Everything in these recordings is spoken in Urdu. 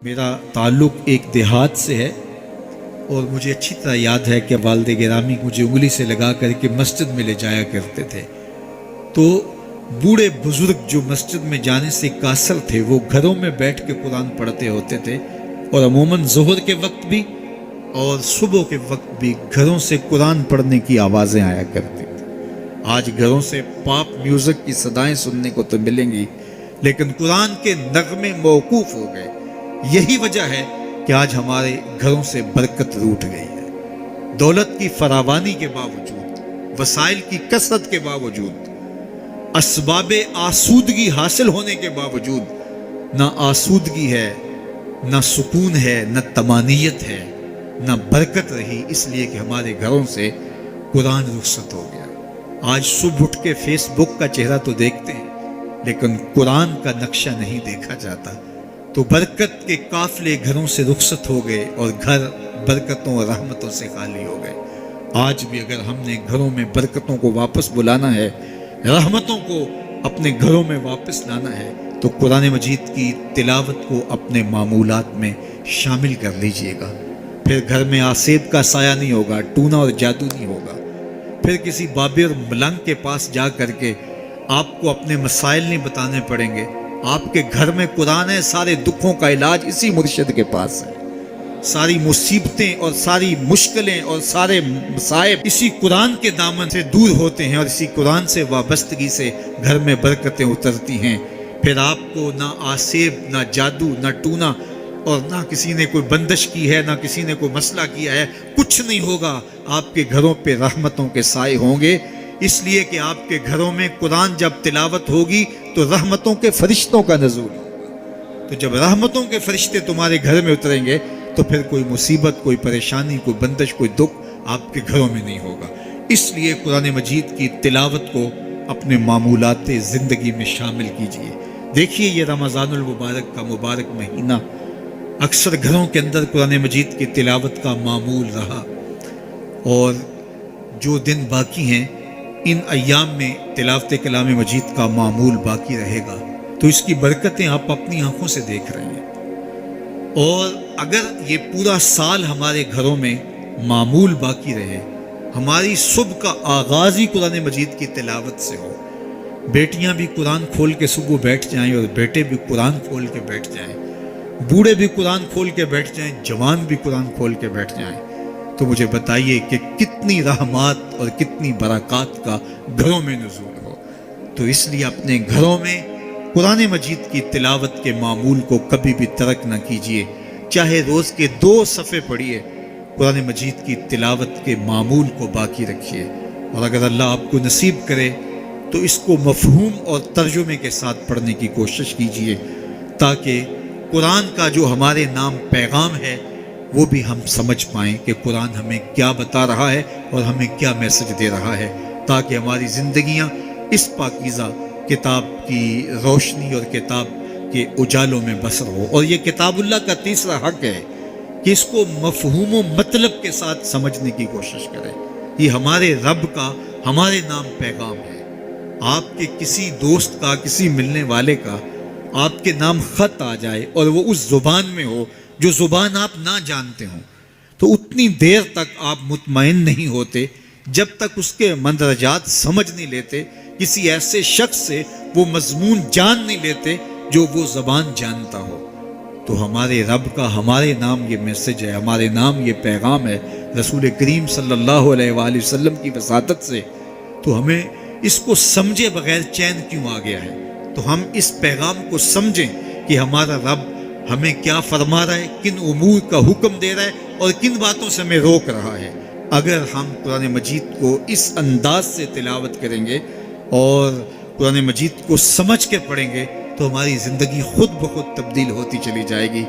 میرا تعلق ایک دیہات سے ہے اور مجھے اچھی طرح یاد ہے کہ والد گرامی مجھے انگلی سے لگا کر کے مسجد میں لے جایا کرتے تھے. تو بوڑھے بزرگ جو مسجد میں جانے سے قاصر تھے وہ گھروں میں بیٹھ کے قرآن پڑھتے ہوتے تھے اور عموماً ظہر کے وقت بھی اور صبح کے وقت بھی گھروں سے قرآن پڑھنے کی آوازیں آیا کرتی تھی. آج گھروں سے پاپ میوزک کی صدائیں سننے کو تو ملیں گی لیکن قرآن کے نغمے موقوف ہو گئے. یہی وجہ ہے کہ آج ہمارے گھروں سے برکت روٹ گئی ہے. دولت کی فراوانی کے باوجود، وسائل کی کثرت کے باوجود، اسباب آسودگی حاصل ہونے کے باوجود نہ آسودگی ہے، نہ سکون ہے، نہ طمانینت ہے، نہ برکت رہی، اس لیے کہ ہمارے گھروں سے قرآن رخصت ہو گیا. آج صبح اٹھ کے فیس بک کا چہرہ تو دیکھتے ہیں لیکن قرآن کا نقشہ نہیں دیکھا جاتا. تو برکت کے قافلے گھروں سے رخصت ہو گئے اور گھر برکتوں اور رحمتوں سے خالی ہو گئے. آج بھی اگر ہم نے گھروں میں برکتوں کو واپس بلانا ہے، رحمتوں کو اپنے گھروں میں واپس لانا ہے، تو قرآن مجید کی تلاوت کو اپنے معمولات میں شامل کر لیجئے گا. پھر گھر میں آسیب کا سایہ نہیں ہوگا، ٹونا اور جادو نہیں ہوگا. پھر کسی بابر ملنگ کے پاس جا کر کے آپ کو اپنے مسائل نہیں بتانے پڑیں گے. آپ کے گھر میں قرآن ہے، سارے دکھوں کا علاج اسی مرشد کے پاس ہے. ساری مصیبتیں اور ساری مشکلیں اور سارے مصائب اسی قرآن کے دامن سے دور ہوتے ہیں اور اسی قرآن سے وابستگی سے گھر میں برکتیں اترتی ہیں. پھر آپ کو نہ آسیب، نہ جادو، نہ ٹونا اور نہ کسی نے کوئی بندش کی ہے، نہ کسی نے کوئی مسئلہ کیا ہے، کچھ نہیں ہوگا. آپ کے گھروں پہ رحمتوں کے سائے ہوں گے، اس لیے کہ آپ کے گھروں میں قرآن جب تلاوت ہوگی تو رحمتوں کے فرشتوں کا نزول ہوگا. تو جب رحمتوں کے فرشتے تمہارے گھر میں اتریں گے تو پھر کوئی مصیبت، کوئی پریشانی، کوئی بندش، کوئی دکھ آپ کے گھروں میں نہیں ہوگا. اس لیے قرآن مجید کی تلاوت کو اپنے معمولات زندگی میں شامل کیجئے. دیکھیے یہ رمضان المبارک کا مبارک مہینہ اکثر گھروں کے اندر قرآن مجید کی تلاوت کا معمول رہا اور جو دن باقی ہیں ان ایام میں تلاوت کلام مجید کا معمول باقی رہے گا. تو اس کی برکتیں آپ اپنی آنکھوں سے دیکھ رہے ہیں. اور اگر یہ پورا سال ہمارے گھروں میں معمول باقی رہے، ہماری صبح کا آغاز ہی قرآن مجید کی تلاوت سے ہو، بیٹیاں بھی قرآن کھول کے صبح بیٹھ جائیں اور بیٹے بھی قرآن کھول کے بیٹھ جائیں، بوڑھے بھی قرآن کھول کے بیٹھ جائیں، جوان بھی قرآن کھول کے بیٹھ جائیں، تو مجھے بتائیے کہ کتنی رحمات اور کتنی برکات کا گھروں میں نزول ہو. تو اس لیے اپنے گھروں میں قرآن مجید کی تلاوت کے معمول کو کبھی بھی ترک نہ کیجیے. چاہے روز کے 2 صفحے پڑھیے، قرآن مجید کی تلاوت کے معمول کو باقی رکھیے. اور اگر اللہ آپ کو نصیب کرے تو اس کو مفہوم اور ترجمے کے ساتھ پڑھنے کی کوشش کیجیے تاکہ قرآن کا جو ہمارے نام پیغام ہے وہ بھی ہم سمجھ پائیں کہ قرآن ہمیں کیا بتا رہا ہے اور ہمیں کیا میسج دے رہا ہے، تاکہ ہماری زندگیاں اس پاکیزہ کتاب کی روشنی اور کتاب کے اجالوں میں بسر ہو. اور یہ کتاب اللہ کا تیسرا حق ہے کہ اس کو مفہوم و مطلب کے ساتھ سمجھنے کی کوشش کریں. یہ ہمارے رب کا ہمارے نام پیغام ہے. آپ کے کسی دوست کا، کسی ملنے والے کا آپ کے نام خط آ جائے اور وہ اس زبان میں ہو جو زبان آپ نہ جانتے ہوں، تو اتنی دیر تک آپ مطمئن نہیں ہوتے جب تک اس کے مندرجات سمجھ نہیں لیتے، کسی ایسے شخص سے وہ مضمون جان نہیں لیتے جو وہ زبان جانتا ہو. تو ہمارے رب کا ہمارے نام یہ میسج ہے، ہمارے نام یہ پیغام ہے رسول کریم صلی اللہ علیہ وآلہ وسلم کی وساطت سے. تو ہمیں اس کو سمجھے بغیر چین کیوں آ گیا ہے؟ تو ہم اس پیغام کو سمجھیں کہ ہمارا رب ہمیں کیا فرما رہا ہے، کن امور کا حکم دے رہا ہے اور کن باتوں سے ہمیں روک رہا ہے. اگر ہم قرآن مجید کو اس انداز سے تلاوت کریں گے اور قرآن مجید کو سمجھ کے پڑھیں گے تو ہماری زندگی خود بخود تبدیل ہوتی چلی جائے گی.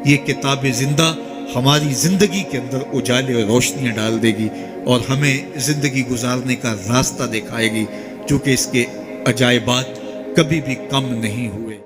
یہ کتاب زندہ ہماری زندگی کے اندر اجالے اور روشنیاں ڈال دے گی اور ہمیں زندگی گزارنے کا راستہ دکھائے گی، چونکہ اس کے عجائبات کبھی بھی کم نہیں ہوئے.